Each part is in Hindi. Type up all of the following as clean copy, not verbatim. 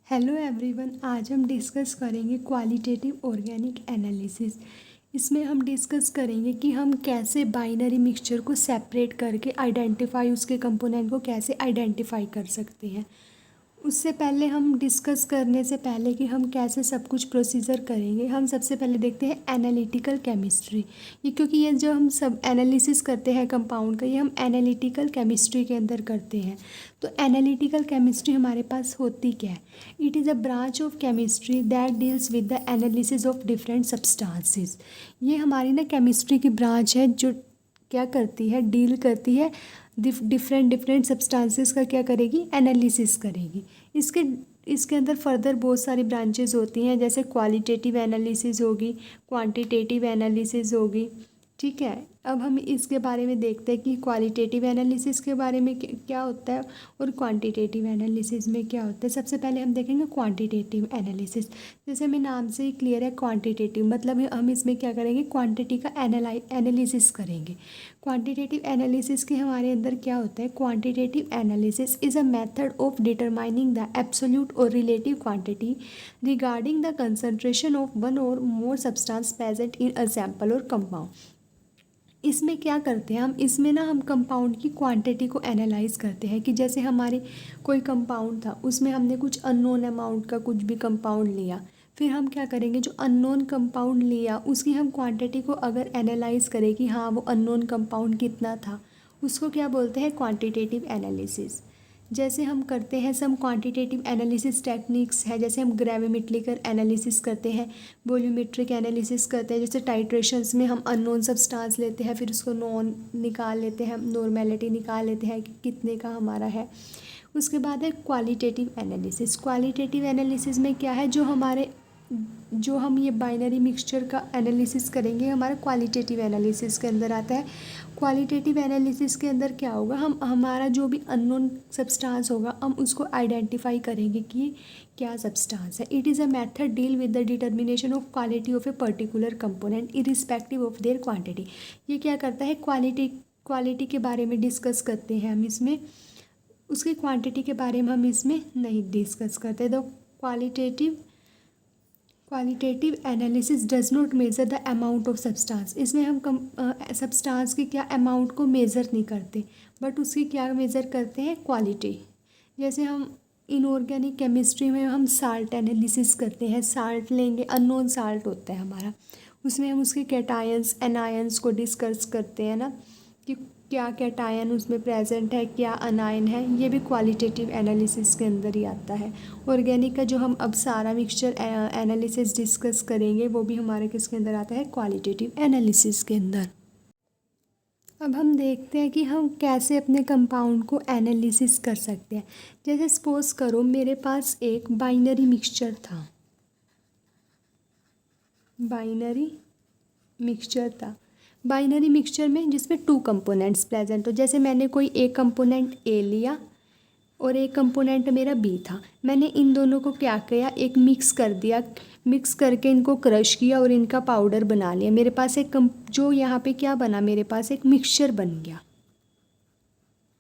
हेलो एवरीवन, आज हम डिस्कस करेंगे क्वालिटेटिव ऑर्गेनिक एनालिसिस। इसमें हम डिस्कस करेंगे कि हम कैसे बाइनरी मिक्सचर को सेपरेट करके आइडेंटिफाई उसके कंपोनेंट को कैसे आइडेंटिफाई कर सकते हैं। उससे पहले हम डिस्कस करने से पहले कि हम कैसे सब कुछ प्रोसीजर करेंगे, हम सबसे पहले देखते हैं एनालिटिकल केमिस्ट्री। ये क्योंकि ये जो हम सब एनालिसिस करते हैं कंपाउंड का, ये हम एनालिटिकल केमिस्ट्री के अंदर करते हैं। तो एनालिटिकल केमिस्ट्री हमारे पास होती क्या है? It is a branch of chemistry that deals with the analysis of different substances. ये हमारी ना केमिस्ट्री की ब्रांच है जो क्या करती है, डील करती है डिफरेंट सब्सटेंसेस का क्या करेगी, एनालिसिस करेगी। इसके इसके अंदर फर्दर बहुत सारी ब्रांचेस होती हैं, जैसे क्वालिटेटिव एनालिसिस होगी, क्वांटिटेटिव एनालिसिस होगी। ठीक है, अब हम इसके बारे में देखते हैं कि क्वालिटेटिव एनालिसिस के बारे में क्या होता है और क्वांटिटेटिव एनालिसिस में क्या होता है। सबसे पहले हम देखेंगे क्वांटिटेटिव एनालिसिस। जैसे हमें नाम से ही क्लियर है, क्वांटिटेटिव मतलब हम इसमें क्या करेंगे, क्वांटिटी का एनालिसिस करेंगे। क्वांटिटेटिव एनालिसिस के हमारे अंदर क्या होता है, quantitative analysis is a method of determining the absolute or relative quantity regarding the concentration of one or more substance present in a sample or compound. इसमें क्या करते हैं हम, इसमें ना हम कंपाउंड की क्वांटिटी को एनालाइज करते हैं कि जैसे हमारे कोई कंपाउंड था, उसमें हमने कुछ अननोन अमाउंट का कुछ भी कंपाउंड लिया, फिर हम क्या करेंगे, जो अननोन कंपाउंड लिया उसकी हम क्वांटिटी को अगर एनालाइज करें कि हाँ वो अननोन कंपाउंड कितना था, उसको क्या बोलते हैं, क्वांटिटेटिव एनालिसिस। जैसे हम करते हैं सम क्वांटिटेटिव एनालिसिस टेक्निक्स है, जैसे हम ग्रेविमेट्रिकल एनालिसिस करते हैं, वॉल्यूमेट्रिक एनालिसिस करते हैं। जैसे टाइट्रेशंस में हम अननोन सब्सटेंस लेते हैं, फिर उसको नॉन निकाल लेते हैं, नॉर्मेलिटी निकाल लेते हैं कि कितने का हमारा है। उसके बाद है क्वालिटेटिव एनालिसिस। क्वालिटेटिव एनालिसिस में क्या है, जो हम ये बाइनरी मिक्सचर का एनालिसिस करेंगे, हमारा क्वालिटेटिव एनालिसिस के अंदर आता है। क्वालिटेटिव एनालिसिस के अंदर क्या होगा, हम हमारा जो भी अननोन सब्सटेंस होगा हम उसको आइडेंटिफाई करेंगे कि क्या सब्सटेंस है। It is a method deal with the determination of quality of a particular component irrespective of their quantity. ये क्या करता है, क्वालिटी के बारे में डिस्कस करते हैं हम इसमें, उसकी क्वांटिटी के बारे में हम इसमें नहीं डिस्कस करते। तो qualitative analysis does not measure the amount of substance. इसमें हम सब्सटेंस की क्या अमाउंट को मेज़र नहीं करते, बट उसकी क्या मेज़र करते हैं, क्वालिटी। जैसे हम इनऑर्गेनिक केमिस्ट्री में हम साल्ट एनालिसिस करते हैं, साल्ट लेंगे, अननोन साल्ट होता है हमारा, उसमें हम उसके कैटायंस एनायंस को डिस्कस करते हैं ना, कि क्या कैटायन उसमें प्रेजेंट है, क्या अनायन है। ये भी क्वालिटेटिव एनालिसिस के अंदर ही आता है। ऑर्गेनिक का जो हम अब सारा मिक्सचर एनालिसिस डिस्कस करेंगे वो भी हमारे किसके अंदर आता है, क्वालिटेटिव एनालिसिस के अंदर। अब हम देखते हैं कि हम कैसे अपने कंपाउंड को एनालिसिस कर सकते हैं। जैसे सपोज करो मेरे पास एक बाइनरी मिक्सचर था, बाइनरी मिक्सचर था, बाइनरी मिक्सचर में जिसमें 2 कंपोनेंट्स प्रेजेंट हो। जैसे मैंने कोई एक कंपोनेंट ए लिया और एक कंपोनेंट मेरा बी था, मैंने इन दोनों को क्या किया, एक मिक्स कर दिया, मिक्स करके इनको क्रश किया और इनका पाउडर बना लिया। मेरे पास एक जो यहाँ पे क्या बना, मेरे पास एक मिक्सचर बन गया।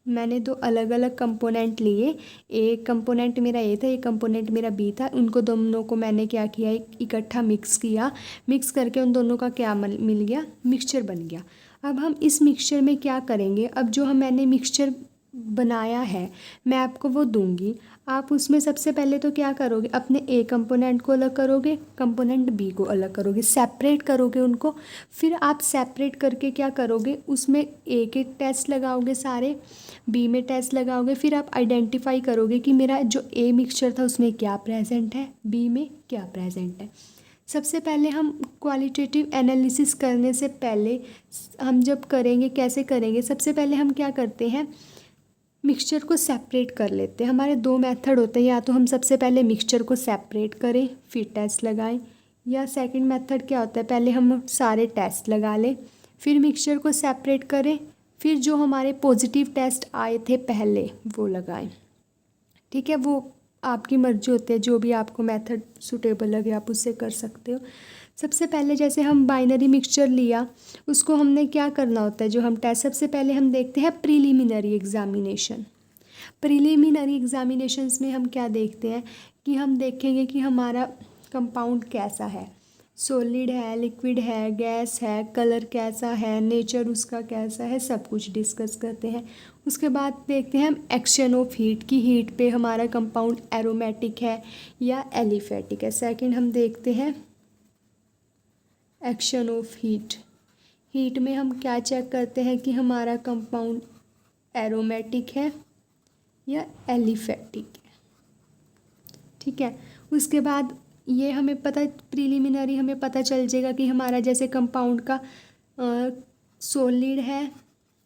मैंने 2 अलग अलग कंपोनेंट लिए, एक कंपोनेंट मेरा ए था, एक कंपोनेंट मेरा बी था, उनको दोनों को मैंने क्या किया, इकट्ठा मिक्स किया, मिक्स करके उन दोनों का क्या मिल गया, मिक्सचर बन गया। अब हम इस मिक्सचर में क्या करेंगे, अब जो मैंने मिक्सचर बनाया है मैं आपको वो दूंगी, आप उसमें सबसे पहले तो क्या करोगे, अपने ए कंपोनेंट को अलग करोगे, कंपोनेंट बी को अलग करोगे, सेपरेट करोगे उनको। फिर आप सेपरेट करके क्या करोगे, उसमें ए के टेस्ट लगाओगे सारे, बी में टेस्ट लगाओगे, फिर आप आइडेंटिफाई करोगे कि मेरा जो ए मिक्सचर था उसमें क्या प्रेजेंट है, बी में क्या प्रेजेंट है। सबसे पहले हम क्वालिटेटिव एनालिसिस करने से पहले हम जब करेंगे, कैसे करेंगे, सबसे पहले हम क्या करते हैं, मिक्सचर को सेपरेट कर लेते हैं। हमारे 2 मेथड होते हैं, या तो हम सबसे पहले मिक्सचर को सेपरेट करें फिर टेस्ट लगाएं, या सेकंड मेथड क्या होता है, पहले हम सारे टेस्ट लगा लें फिर मिक्सचर को सेपरेट करें, फिर जो हमारे पॉजिटिव टेस्ट आए थे पहले वो लगाएं। ठीक है, वो आपकी मर्जी होती है, जो भी आपको मेथड सूटेबल लगे आप उससे कर सकते हो। सबसे पहले जैसे हम बाइनरी मिक्सचर लिया, उसको हमने क्या करना होता है, जो हम टेस्ट, सबसे पहले हम देखते हैं प्रीलिमिनरी एग्जामिनेशन। प्रिलिमिनरी एग्जामिनेशंस में हम क्या देखते हैं कि हम देखेंगे कि हमारा कंपाउंड कैसा है, सॉलिड है, लिक्विड है, गैस है, कलर कैसा है, नेचर उसका कैसा है, सब कुछ डिस्कस करते हैं। उसके बाद देखते हैं हम एक्शन ऑफ हीट की हीट पे हमारा कंपाउंड एरोमेटिक है या एलिफेटिक है। सेकंड हम देखते हैं एक्शन ऑफ हीट। हीट में हम क्या चेक करते हैं कि हमारा कंपाउंड एरोमेटिक है या एलिफेटिक है। ठीक है, उसके बाद ये हमें पता प्रिलिमिनरी हमें पता चल जाएगा कि हमारा जैसे कंपाउंड का सॉलिड है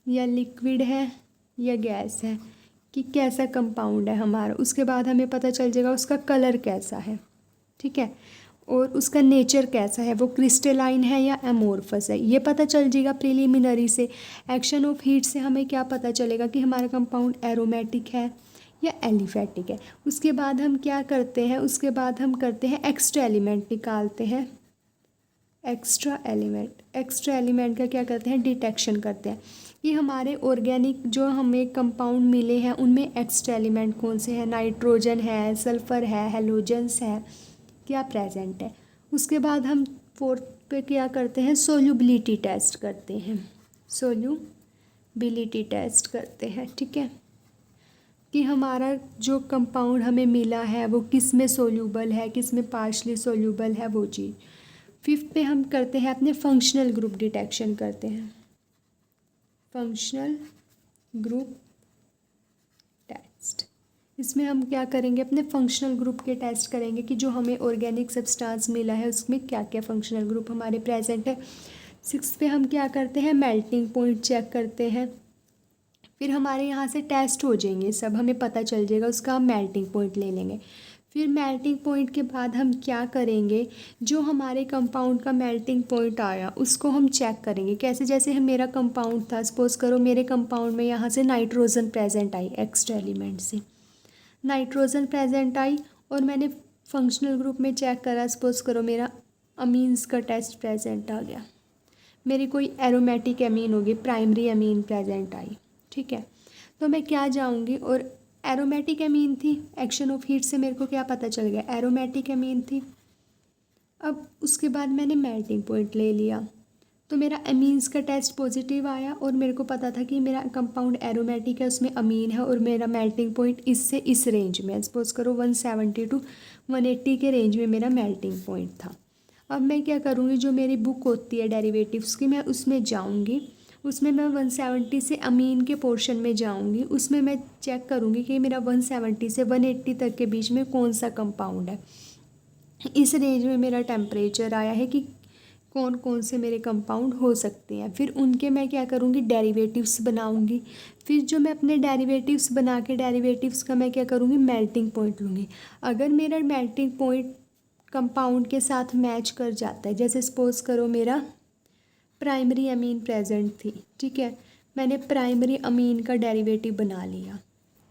या लिक्विड है या गैस है, कि कैसा कंपाउंड है हमारा। उसके बाद हमें पता चल जाएगा उसका कलर कैसा है, ठीक है, और उसका नेचर कैसा है, वो क्रिस्टलाइन है या एमोर्फस है, ये पता चल जाएगा प्रिलिमिनरी से। एक्शन ऑफ हीट से हमें क्या पता चलेगा कि हमारा कंपाउंड एरोमेटिक है या एलिफेटिक है। उसके बाद हम क्या करते हैं, उसके बाद हम करते हैं एक्स्ट्रा एलिमेंट निकालते हैं। एक्स्ट्रा एलिमेंट का क्या करते हैं, डिटेक्शन करते हैं कि हमारे ऑर्गेनिक जो हमें कंपाउंड मिले हैं उनमें एक्स्ट्रा एलिमेंट कौन से हैं, नाइट्रोजन है, सल्फ़र है, हेलोजेंस है, क्या प्रेजेंट है। उसके बाद हम फोर्थ पे क्या करते हैं, सोल्यूबिलिटी टेस्ट करते हैं। सोल्यूबिलिटी टेस्ट करते हैं, ठीक है, कि हमारा जो कंपाउंड हमें मिला है वो किस में सोल्यूबल है, किस में पार्शली सोल्यूबल है, वो चीज़। फिफ्थ पे हम करते हैं अपने फंक्शनल ग्रुप डिटेक्शन करते हैं। फंक्शनल ग्रुप टेस्ट, इसमें हम क्या करेंगे, अपने फंक्शनल ग्रुप के टेस्ट करेंगे कि जो हमें ऑर्गेनिक सब्सटेंस मिला है उसमें क्या क्या फंक्शनल ग्रुप हमारे प्रेजेंट है। सिक्स्थ पे हम क्या करते हैं, मेल्टिंग पॉइंट चेक करते हैं। फिर हमारे यहाँ से टेस्ट हो जाएंगे सब, हमें पता चल जाएगा उसका, हम मेल्टिंग पॉइंट ले लेंगे। फिर मेल्टिंग पॉइंट के बाद हम क्या करेंगे, जो हमारे कंपाउंड का मेल्टिंग पॉइंट आया उसको हम चेक करेंगे। कैसे, जैसे हम मेरा कंपाउंड था, सपोज़ करो मेरे कंपाउंड में यहाँ से नाइट्रोजन प्रेजेंट आई, एक्स्ट्रा एलिमेंट से नाइट्रोजन प्रेजेंट आई और मैंने फंक्शनल ग्रुप में चेक करा, सपोज़ करो मेरा अमीन्स का टेस्ट प्रेजेंट आ गया, मेरी कोई एरोमेटिक अमीन होगी, प्राइमरी अमीन प्रेजेंट आई, ठीक है, तो मैं क्या जाऊंगी और एरोमेटिक अमीन थी, एक्शन ऑफ हीट से मेरे को क्या पता चल गया, एरोमेटिक अमीन थी। अब उसके बाद मैंने मेल्टिंग पॉइंट ले लिया तो मेरा अमीन्स का टेस्ट पॉजिटिव आया और मेरे को पता था कि मेरा कंपाउंड एरोमेटिक है, उसमें अमीन है और मेरा मेल्टिंग पॉइंट इससे इस रेंज में, सपोज़ करो 170 to 180 के रेंज में मेरा मेल्टिंग पॉइंट था। अब मैं क्या करूँगी, जो मेरी बुक होती है डेरिवेटिव्स की, मैं उसमें जाऊँगी, उसमें मैं 170 से अमीन के पोर्शन में जाऊंगी, उसमें मैं चेक करूंगी कि मेरा 170 से 180 तक के बीच में कौन सा कंपाउंड है। इस रेंज में मेरा टेम्परेचर आया है कि कौन कौन से मेरे कंपाउंड हो सकते हैं। फिर उनके मैं क्या करूंगी, डेरिवेटिव्स बनाऊंगी। फिर जो मैं अपने डेरिवेटिव्स बना के डेरिवेटिव्स का मैं क्या करूंगी, मेल्टिंग पॉइंट लूँगी। अगर मेरा मेल्टिंग पॉइंट कंपाउंड के साथ मैच कर जाता है, जैसे सपोज़ करो मेरा प्राइमरी अमीन प्रेजेंट थी, ठीक है, मैंने प्राइमरी अमीन का डेरिवेटिव बना लिया,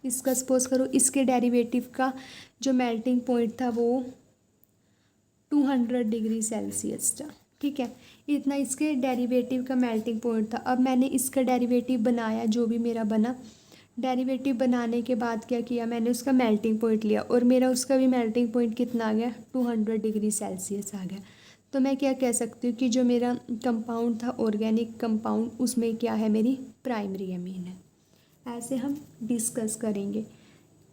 इसका सपोज़ करो इसके डेरिवेटिव का जो मेल्टिंग पॉइंट था वो 200 डिग्री सेल्सियस था, ठीक है, इतना इसके डेरिवेटिव का मेल्टिंग पॉइंट था। अब मैंने इसका डेरिवेटिव बनाया, जो भी मेरा बना, डेरिवेटिव बनाने के बाद क्या किया, मैंने उसका मेल्टिंग पॉइंट लिया और मेरा उसका भी मेल्टिंग पॉइंट कितना आ गया, 200 डिग्री सेल्सियस आ गया। तो मैं क्या कह सकती हूँ कि जो मेरा कंपाउंड था ऑर्गेनिक कंपाउंड, उसमें क्या है, मेरी प्राइमरी अमीन है। ऐसे हम डिस्कस करेंगे।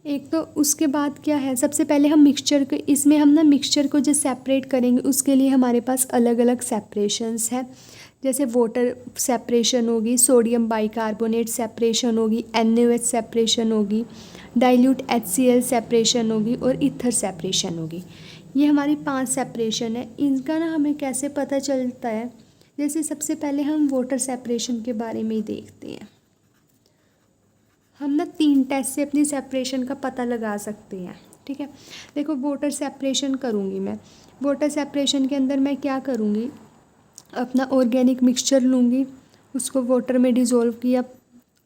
एक तो उसके बाद क्या है, सबसे पहले हम मिक्सचर को, इसमें हम ना मिक्सचर को जो सेपरेट करेंगे उसके लिए हमारे पास अलग अलग सेपरेशंस है। जैसे वाटर सेपरेशन होगी, सोडियम बाइकार्बोनेट सेपरेशन होगी, NaOH सेपरेशन होगी, डाइल्यूट HCl सेपरेशन होगी और ईथर सेपरेशन होगी। ये हमारी 5 सेपरेशन है। इनका ना हमें कैसे पता चलता है, जैसे सबसे पहले हम वाटर सेपरेशन के बारे में ही देखते हैं। हम ना 3 टेस्ट से अपनी सेपरेशन का पता लगा सकते हैं, ठीक है। देखो वाटर सेपरेशन करूँगी मैं, वाटर सेपरेशन के अंदर मैं क्या करूँगी, अपना ऑर्गेनिक मिक्सचर लूँगी, उसको वाटर में डिज़ोल्व किया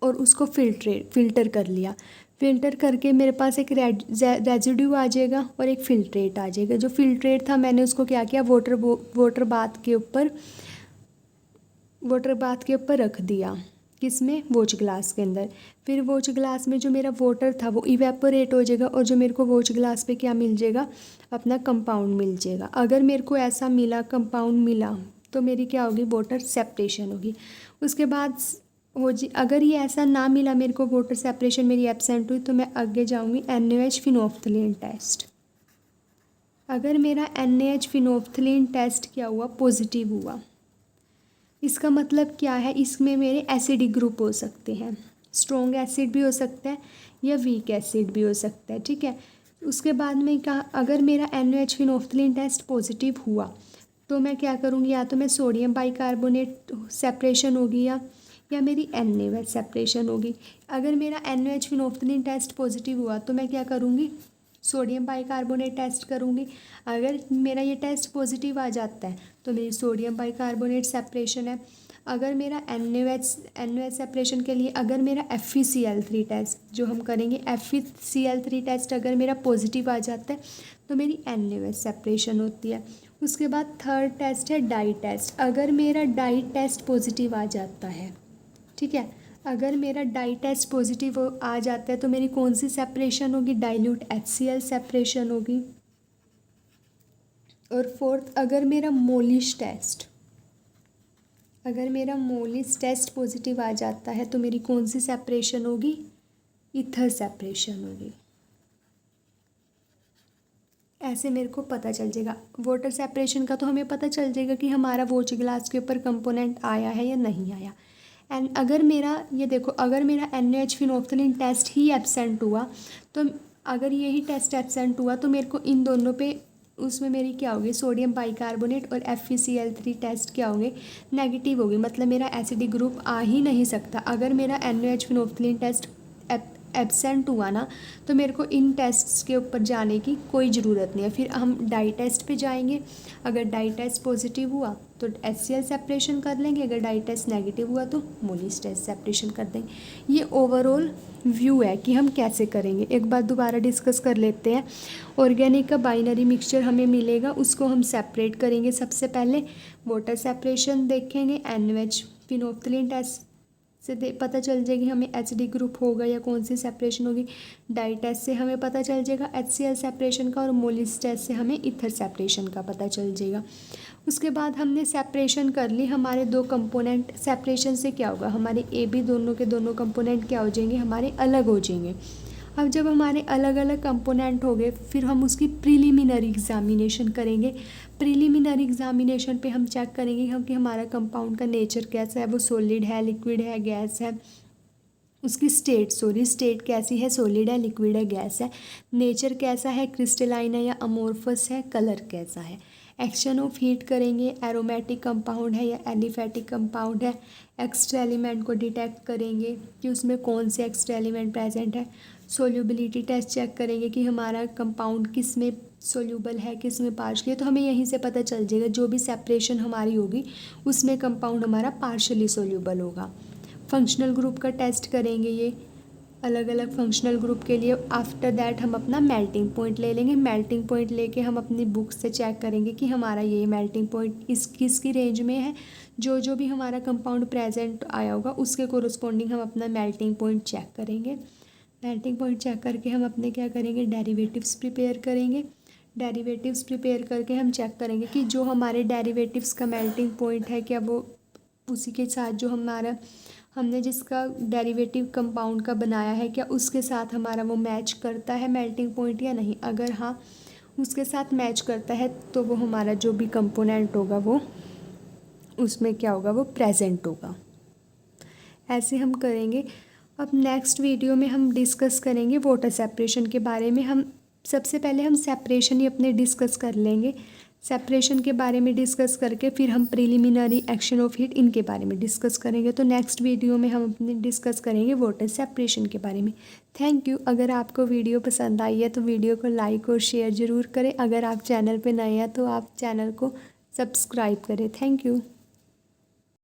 और उसको फ़िल्टर कर लिया। फ़िल्टर करके मेरे पास एक रेजिड्यू आ जाएगा और एक फ़िल्ट्रेट आ जाएगा। जो फ़िल्ट्रेट था मैंने उसको क्या किया, वाटर बाथ के ऊपर रख दिया किस में, वॉच ग्लास के अंदर। फिर वॉच ग्लास में जो मेरा वाटर था वो इवेपोरेट हो जाएगा और जो मेरे को वॉच ग्लास पे क्या मिल जाएगा, अपना कंपाउंड मिल जाएगा। अगर मेरे को ऐसा मिला, कंपाउंड मिला, तो मेरी क्या होगी, वाटर सेपरेशन होगी। उसके बाद अगर ये ऐसा ना मिला मेरे को, वाटर सेपरेशन मेरी एब्सेंट हुई, तो मैं आगे जाऊँगी NaOH फिनोल्फ्थलीन टेस्ट। अगर मेरा NaOH फिनोल्फ्थलीन टेस्ट क्या हुआ, पॉजिटिव हुआ, इसका मतलब क्या है, इसमें मेरे एसिडिक ग्रुप हो सकते हैं, स्ट्रॉन्ग एसिड भी हो सकता है या वीक एसिड भी हो सकता है, ठीक है। उसके बाद में कहा, अगर मेरा NaOH फिनोल्फ्थलीन टेस्ट पॉजिटिव हुआ तो मैं क्या करूँगी, या तो मैं सोडियम बाइकार्बोनेट सेपरेशन होगी या मेरी NaOH सेपरेशन होगी। अगर मेरा NaOH फिनोल्फ्थलीन टेस्ट पॉजिटिव हुआ तो मैं क्या करूँगी, सोडियम बाइकार्बोनेट टेस्ट करूँगी। अगर मेरा ये टेस्ट पॉजिटिव आ जाता है तो मेरी सोडियम बाइकार्बोनेट सेपरेशन है। अगर मेरा NaOH सेपरेशन के लिए अगर मेरा FeCl3 टेस्ट जो हम करेंगे, FeCl3 टेस्ट अगर मेरा पॉजिटिव आ जाता है तो मेरी NaOH सेपरेशन होती है। उसके बाद थर्ड टेस्ट है डाई टेस्ट। अगर मेरा डाई टेस्ट पॉजिटिव आ जाता है, ठीक है, अगर मेरा डाई टेस्ट पॉजिटिव आ जाता है तो मेरी कौन सी सेपरेशन होगी, डाइल्यूट HCl सेपरेशन होगी। और फोर्थ, अगर मेरा मोलिश टेस्ट पॉजिटिव आ जाता है तो मेरी कौन सी सेपरेशन होगी, ईथर सेपरेशन होगी। ऐसे मेरे को पता चल जाएगा। वाटर सेपरेशन का तो हमें पता चल जाएगा कि हमारा वॉच ग्लास के ऊपर कंपोनेंट आया है या नहीं आया। एंड अगर मेरा ये देखो, अगर मेरा NaOH फिनोल्फ्थलीन टेस्ट ही एब्सेंट हुआ, तो अगर यही टेस्ट एब्सेंट हुआ तो मेरे को इन दोनों पे उसमें मेरी क्या होगी, सोडियम बाइकार्बोनेट और FeCl3 टेस्ट क्या होंगे, नेगेटिव होगी। मतलब मेरा एसिडिक ग्रुप आ ही नहीं सकता। अगर मेरा NaOH फिनोल्फ्थलीन टेस्ट एब्सेंट हुआ ना, तो मेरे को इन टेस्ट्स के ऊपर जाने की कोई ज़रूरत नहीं है। फिर हम डाई टेस्ट पे जाएंगे। अगर डाई टेस्ट पॉजिटिव हुआ तो HCl सेपरेशन कर लेंगे, अगर डाई टेस्ट नेगेटिव हुआ तो मोलिश टेस्ट सेपरेशन कर देंगे। ये ओवरऑल व्यू है कि हम कैसे करेंगे। एक बार दोबारा डिस्कस कर लेते हैं। ऑर्गेनिक का बाइनरी मिक्सचर हमें मिलेगा, उसको हम सेपरेट करेंगे। सबसे पहले वाटर सेपरेशन देखेंगे, NaOH फिनोल्फ्थलीन टेस्ट से पता चल जाएगी हमें एसिडिक ग्रुप होगा या कौन सी सेपरेशन होगी। डाई टेस्ट से हमें पता चल जाएगा HCl सेपरेशन का, और मोलिस टेस्ट से हमें ईथर सेपरेशन का पता चल जाएगा। उसके बाद हमने सेपरेशन कर ली, हमारे दो कंपोनेंट, सेपरेशन से क्या होगा, हमारे AB दोनों के दोनों कंपोनेंट क्या हो जाएंगे, हमारे अलग हो जाएंगे। अब जब हमारे अलग अलग कंपोनेंट हो गए, फिर हम उसकी प्रीलिमिनरी एग्जामिनेशन करेंगे। प्रीलिमिनरी एग्जामिनेशन पे हम चेक करेंगे कि हमारा कंपाउंड का नेचर कैसा है, वो सॉलिड है, लिक्विड है, गैस है, उसकी स्टेट कैसी है, सॉलिड है, लिक्विड है, गैस है, नेचर कैसा है, क्रिस्टलाइन है या अमोर्फस है, कलर कैसा है। एक्शन ऑफ हीट करेंगे, एरोमेटिक कंपाउंड है या एलिफेटिक कंपाउंड है। एक्स्ट्रा एलिमेंट को डिटेक्ट करेंगे कि उसमें कौन से एक्स्ट्रा एलिमेंट प्रेजेंट है। सोल्यूबिलिटी टेस्ट चेक करेंगे कि हमारा कंपाउंड किस में सोल्यूबल है, किस में पार्शली है। तो हमें यहीं से पता चल जाएगा, जो भी सेपरेशन हमारी होगी उसमें कंपाउंड हमारा पार्शली सोल्यूबल होगा। फंक्शनल ग्रुप का टेस्ट करेंगे, ये अलग अलग फंक्शनल ग्रुप के लिए। आफ्टर दैट हम अपना मेल्टिंग पॉइंट ले लेंगे। मेल्टिंग पॉइंट लेके हम अपनी बुक से चेक करेंगे कि हमारा ये मेल्टिंग पॉइंट किसकी रेंज में है। जो भी हमारा कंपाउंड प्रेजेंट आया होगा उसके कोरस्पॉन्डिंग हम अपना मेल्टिंग पॉइंट चेक करेंगे। मेल्टिंग पॉइंट चेक करके हम अपने क्या करेंगे, डेरिवेटिव्स प्रिपेयर करेंगे। डेरिवेटिव्स प्रिपेयर करके हम चेक करेंगे कि जो हमारे डेरिवेटिव्स का मेल्टिंग पॉइंट है, क्या वो उसी के साथ जो हमने जिसका डेरिवेटिव कंपाउंड का बनाया है, क्या उसके साथ हमारा वो मैच करता है मेल्टिंग पॉइंट या नहीं। अगर हाँ उसके साथ मैच करता है तो वो हमारा जो भी कंपोनेंट होगा वो उसमें क्या होगा, वो प्रेजेंट होगा। ऐसे हम करेंगे। अब नेक्स्ट वीडियो में हम डिस्कस करेंगे वाटर सेपरेशन के बारे में। हम सबसे पहले हम सेपरेशन ही अपने डिस्कस कर लेंगे। सेपरेशन के बारे में डिस्कस करके फिर हम प्रीलिमिनरी एक्शन ऑफ हीट इनके बारे में डिस्कस करेंगे। तो नेक्स्ट वीडियो में हम अपने डिस्कस करेंगे वाटर सेपरेशन के बारे में। Thank you. अगर आपको वीडियो पसंद आई है तो वीडियो को लाइक और शेयर ज़रूर करें। अगर आप चैनल पे नए हैं तो आप चैनल को सब्सक्राइब करें। Thank you.